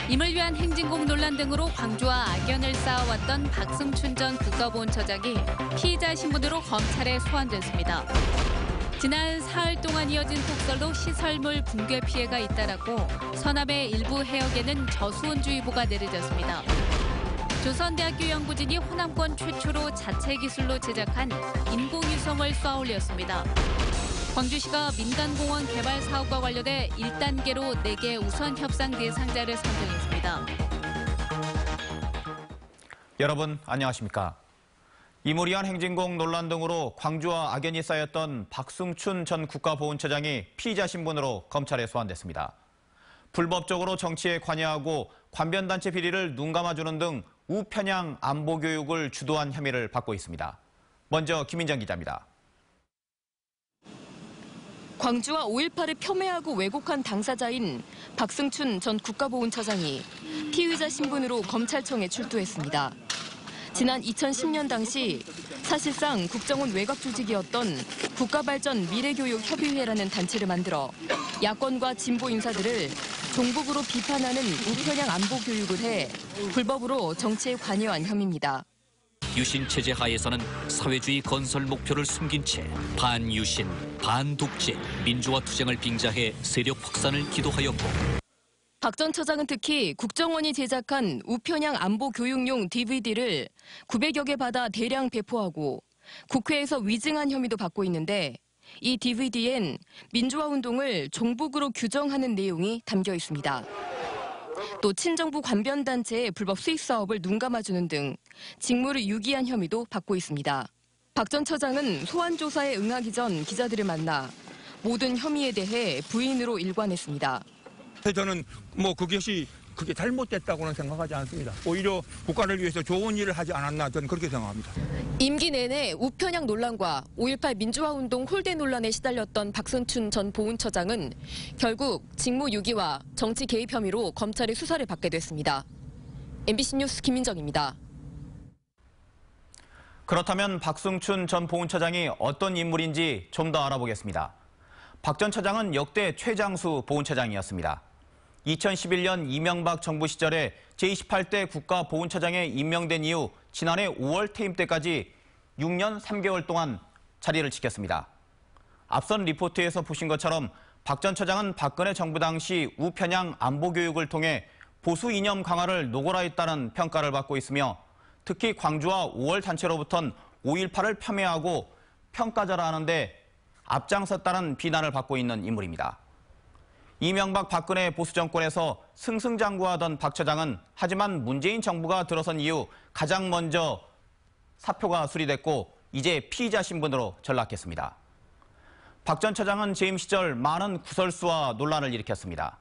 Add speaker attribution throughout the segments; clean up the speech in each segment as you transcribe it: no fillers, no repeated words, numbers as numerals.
Speaker 1: 임을 위한 행진곡 논란 등으로 광주와 악연을 쌓아왔던 박승춘 전 국가보훈처장이 피의자 신분으로 검찰에 소환됐습니다. 지난 사흘 동안 이어진 폭설로 시설물 붕괴 피해가 잇따랐고 서남의 일부 해역에는 저수온주의보가 내려졌습니다. 조선대학교 연구진이 호남권 최초로 자체 기술로 제작한 인공위성을 쏘아 올렸습니다. 광주시가 민간공원 개발 사업과 관련해 1단계로 4개 우선 협상 대상자를 선정했습니다.
Speaker 2: 여러분 안녕하십니까? 이무리한 행진곡 논란 등으로 광주와 악연이 쌓였던 박승춘 전 국가보훈처장이 피의자 신분으로 검찰에 소환됐습니다. 불법적으로 정치에 관여하고 관변단체 비리를 눈감아주는 등 우편향 안보교육을 주도한 혐의를 받고 있습니다. 먼저 김민정 기자입니다.
Speaker 3: 광주와 5.18을 폄훼하고 왜곡한 당사자인 박승춘 전 국가보훈처장이 피의자 신분으로 검찰청에 출두했습니다. 지난 2010년 당시 사실상 국정원 외곽 조직이었던 국가발전 미래교육협의회라는 단체를 만들어 야권과 진보 인사들을 종북으로 비판하는 우편향 안보 교육을 해 불법으로 정치에 관여한 혐의입니다.
Speaker 4: 유신 체제 하에서는 사회주의 건설 목표를 숨긴 채 반유신, 반독재, 민주화 투쟁을 빙자해 세력 확산을 기도하였고
Speaker 3: 박 전 처장은 특히 국정원이 제작한 우편향 안보 교육용 DVD를 900여 개 받아 대량 배포하고 국회에서 위증한 혐의도 받고 있는데 이 DVD엔 민주화 운동을 종북으로 규정하는 내용이 담겨 있습니다. 또 친정부 관변단체의 불법 수익 사업을 눈감아주는 등 직무를 유기한 혐의도 받고 있습니다. 박 전 처장은 소환 조사에 응하기 전 기자들을 만나 모든 혐의에 대해 부인으로 일관했습니다.
Speaker 5: 저는 그게 잘못됐다고는 생각하지 않습니다. 오히려 국가를 위해서 좋은 일을 하지 않았나 저는 그렇게 생각합니다.
Speaker 3: 임기 내내 우편향 논란과 5.18 민주화운동 홀대 논란에 시달렸던 박승춘 전 보훈처장은 결국 직무유기와 정치 개입 혐의로 검찰의 수사를 받게 됐습니다. MBC 뉴스 김민정입니다.
Speaker 2: 그렇다면 박승춘 전 보훈처장이 어떤 인물인지 좀 더 알아보겠습니다. 박 전 처장은 역대 최장수 보훈처장이었습니다. 2011년 이명박 정부 시절에 제28대 국가보훈처장에 임명된 이후 지난해 5월 퇴임 때까지 6년 3개월 동안 자리를 지켰습니다. 앞선 리포트에서 보신 것처럼 박 전 처장은 박근혜 정부 당시 우편향 안보교육을 통해 보수 이념 강화를 노골화했다는 평가를 받고 있으며 특히 광주와 5월 단체로부터는 5.18을 폄훼하고 평가절하하는데 앞장섰다는 비난을 받고 있는 인물입니다. 이명박 박근혜 보수 정권에서 승승장구하던 박 처장은 하지만 문재인 정부가 들어선 이후 가장 먼저 사표가 수리됐고 이제 피의자 신분으로 전락했습니다. 박 전 처장은 재임 시절 많은 구설수와 논란을 일으켰습니다.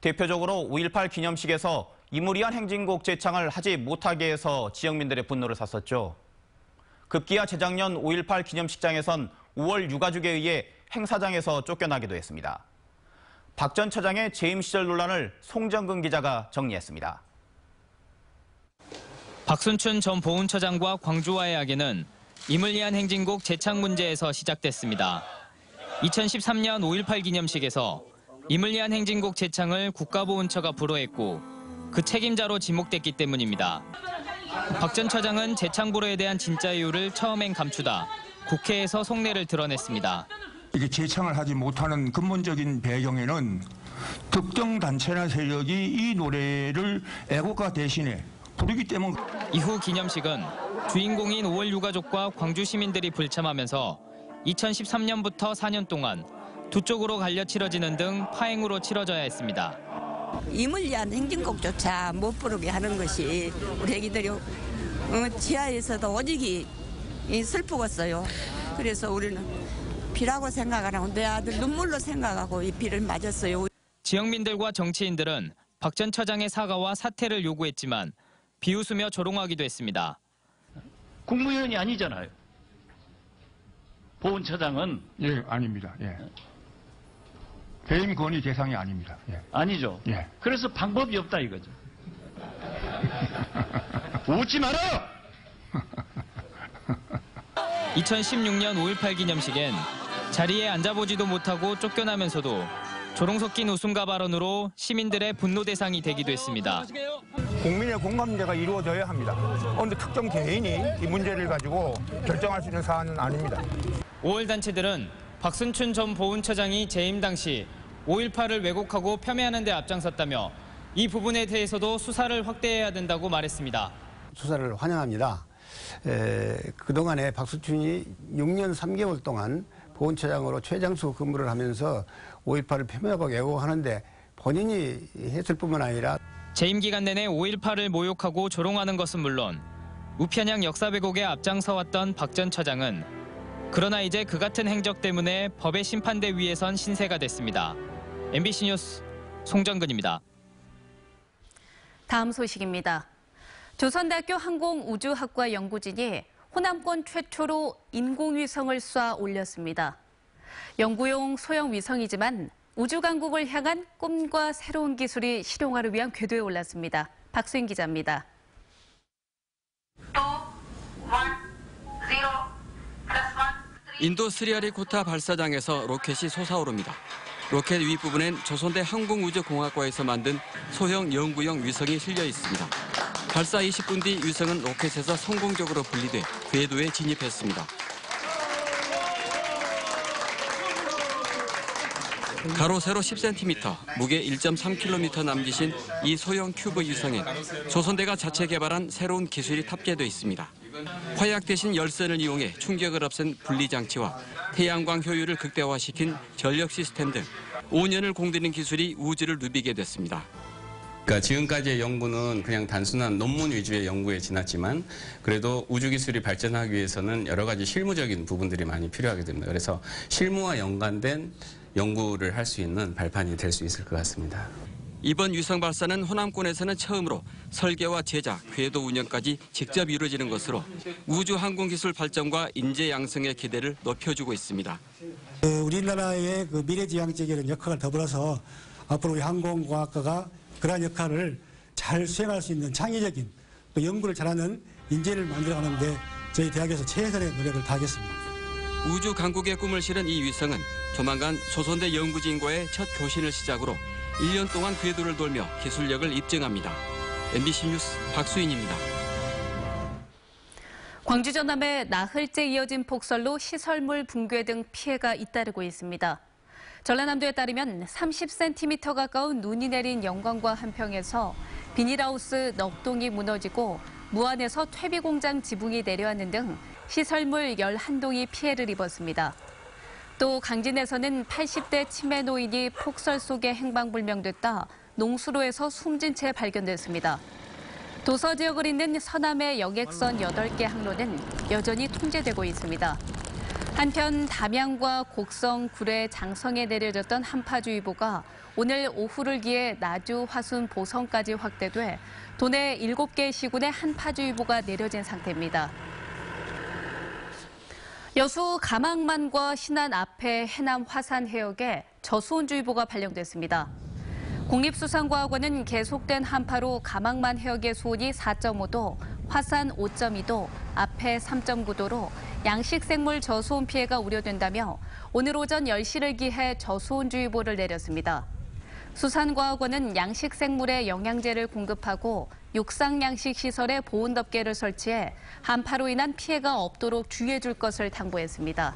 Speaker 2: 대표적으로 5.18 기념식에서 이무리한 행진곡 제창을 하지 못하게 해서 지역민들의 분노를 샀었죠. 급기야 재작년 5.18 기념식장에선 5월 유가족에 의해 행사장에서 쫓겨나기도 했습니다. 박 전 처장의 재임 시절 논란을 송정근 기자가 정리했습니다.
Speaker 6: 박승춘 전 보훈처장과 광주와의 악연은 임을 위한 행진곡 제창 문제에서 시작됐습니다. 2013년 5.18 기념식에서 임을 위한 행진곡 제창을 국가보훈처가 불허했고 그 책임자로 지목됐기 때문입니다. 박 전 처장은 제창 불허에 대한 진짜 이유를 처음엔 감추다 국회에서 속내를 드러냈습니다.
Speaker 5: 이게 제창을 하지 못하는 근본적인 배경에는 특정 단체나 세력이 이 노래를 애국가 대신에 부르기 때문.
Speaker 6: 이후 기념식은 주인공인 5월 유가족과 광주 시민들이 불참하면서 2013년부터 4년 동안 두 쪽으로 갈려 치러지는 등 파행으로 치러져야 했습니다.
Speaker 7: 임을 위한 행진곡조차 못 부르게 하는 것이 우리 애기들이 지하에서도 오직이 슬프겠어요. 그래서 우리는 비라고 생각 안 하고 내 아들 눈물로 생각하고 이 비를 맞았어요.
Speaker 6: 지역민들과 정치인들은 박 전 처장의 사과와 사퇴를 요구했지만 비웃으며 조롱하기도 했습니다.
Speaker 8: 국무위원이 아니잖아요. 보훈처장은.
Speaker 5: 예, 아닙니다. 예. 배임 건의 대상이 아닙니다. 예.
Speaker 8: 아니죠.
Speaker 5: 예.
Speaker 8: 그래서 방법이 없다 이거죠. 웃지 마라!
Speaker 6: 2016년 5.18 기념식엔 자리에 앉아보지도 못하고 쫓겨나면서도 조롱 섞인 웃음과 발언으로 시민들의 분노 대상이 되기도 했습니다.
Speaker 5: 국민의 공감대가 이루어져야 합니다. 어느 특정 개인이 이 문제를 가지고 결정할 수 있는 사안은 아닙니다.
Speaker 6: 5월 단체들은 박순춘 전 보훈처장이 재임 당시 5.18을 왜곡하고 폄훼하는 데 앞장섰다며 이 부분에 대해서도 수사를 확대해야 된다고 말했습니다.
Speaker 9: 수사를 환영합니다. 그동안에 박순춘이 6년 3개월 동안 보훈처장으로 최장수 근무를 하면서 5.18을 폄훼하고 왜곡하는데 본인이 했을 뿐만 아니라
Speaker 6: 재임 기간 내내 5.18을 모욕하고 조롱하는 것은 물론 우편향 역사 왜곡에 앞장서왔던 박 전 처장은 그러나 이제 그 같은 행적 때문에 법의 심판대 위에 선 신세가 됐습니다. MBC 뉴스 송정근입니다.
Speaker 1: 다음 소식입니다. 조선대학교 항공우주학과 연구진이 호남권 최초로 인공위성을 쏴 올렸습니다. 연구용 소형 위성이지만 우주강국을 향한 꿈과 새로운 기술이 실용화를 위한 궤도에 올랐습니다. 박수인 기자입니다.
Speaker 10: 2, 1, 0, 인도 스리하리코타 발사장에서 로켓이 솟아오릅니다. 로켓 윗부분엔 조선대 항공우주공학과에서 만든 소형 연구용 위성이 실려 있습니다. 발사 20분 뒤 위성은 로켓에서 성공적으로 분리돼 궤도에 진입했습니다. 가로 세로 10cm, 무게 1.3km 남기신 이 소형 큐브 위성엔 조선대가 자체 개발한 새로운 기술이 탑재돼 있습니다. 화약 대신 열선을 이용해 충격을 없앤 분리장치와 태양광 효율을 극대화시킨 전력 시스템 등 5년을 공들인 기술이 우주를 누비게 됐습니다.
Speaker 11: 그러니까 지금까지의 연구는 그냥 단순한 논문 위주의 연구에 지났지만 그래도 우주기술이 발전하기 위해서는 여러 가지 실무적인 부분들이 많이 필요하게 됩니다. 그래서 실무와 연관된 연구를 할 수 있는 발판이 될 수 있을 것 같습니다.
Speaker 10: 이번 위성 발사는 호남권에서는 처음으로 설계와 제작, 궤도 운영까지 직접 이루어지는 것으로 우주 항공기술 발전과 인재 양성의 기대를 높여주고 있습니다.
Speaker 12: 우리나라의 미래지향적인 역할을 더불어서 앞으로 우리 항공공학과가 그러한 역할을 잘 수행할 수 있는 창의적인 또 연구를 잘하는 인재를 만들어가는 데 저희 대학에서 최선의 노력을 다하겠습니다.
Speaker 10: 우주 강국의 꿈을 실은 이 위성은 조만간 조선대 연구진과의 첫 교신을 시작으로 1년 동안 궤도를 돌며 기술력을 입증합니다. MBC 뉴스 박수인입니다.
Speaker 1: 광주 전남에 나흘째 이어진 폭설로 시설물 붕괴 등 피해가 잇따르고 있습니다. 전라남도에 따르면 30cm 가까운 눈이 내린 영광과 한평에서 비닐하우스 넉 동이 무너지고 무안에서 퇴비공장 지붕이 내려앉는 등 시설물 11동이 피해를 입었습니다. 또 강진에서는 80대 치매 노인이 폭설 속에 행방불명됐다 농수로에서 숨진 채 발견됐습니다. 도서 지역을 잇는 서남의 여객선 8개 항로는 여전히 통제되고 있습니다. 한편 담양과 곡성, 구례, 장성에 내려졌던 한파주의보가 오늘 오후를 기해 나주, 화순, 보성까지 확대돼 도내 7개 시군에 한파주의보가 내려진 상태입니다. 여수 가망만과 신안 앞에 해남 화산 해역에 저수온주의보가 발령됐습니다. 국립수산과학원은 계속된 한파로 가망만 해역의 수온이 4.5도, 화산 5.2도, 앞해 3.9도로 양식생물 저수온 피해가 우려된다며 오늘 오전 10시를 기해 저수온주의보를 내렸습니다. 수산과학원은 양식생물에 영양제를 공급하고 육상양식시설에 보온덮개를 설치해 한파로 인한 피해가 없도록 주의해 줄 것을 당부했습니다.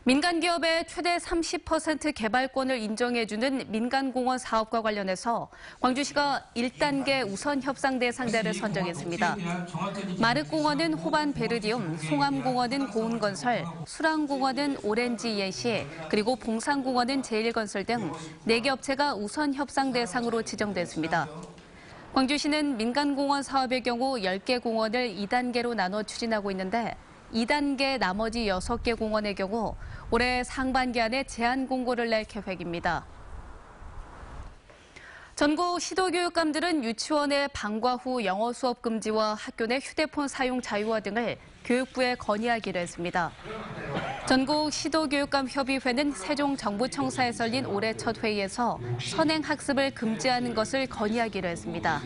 Speaker 1: 민간기업의 최대 30% 개발권을 인정해주는 민간공원 사업과 관련해서 광주시가 1단계 우선협상대 상대를 선정했습니다. 마륵공원은 호반베르디움, 송암공원은 고운건설, 수랑공원은 오렌지예시, 그리고 봉산공원은 제일건설 등 4개 업체가 우선협상 대상으로 지정됐습니다. 광주시는 민간공원 사업의 경우 10개 공원을 2단계로 나눠 추진하고 있는데 2단계 나머지 6개 공원의 경우 올해 상반기 안에 제안 공고를 낼 계획입니다. 전국 시도교육감들은 유치원의 방과 후 영어 수업 금지와 학교 내 휴대폰 사용 자유화 등을 교육부에 건의하기로 했습니다. 전국 시도교육감협의회는 세종정부청사에서 열린 올해 첫 회의에서 선행학습을 금지하는 것을 건의하기로 했습니다.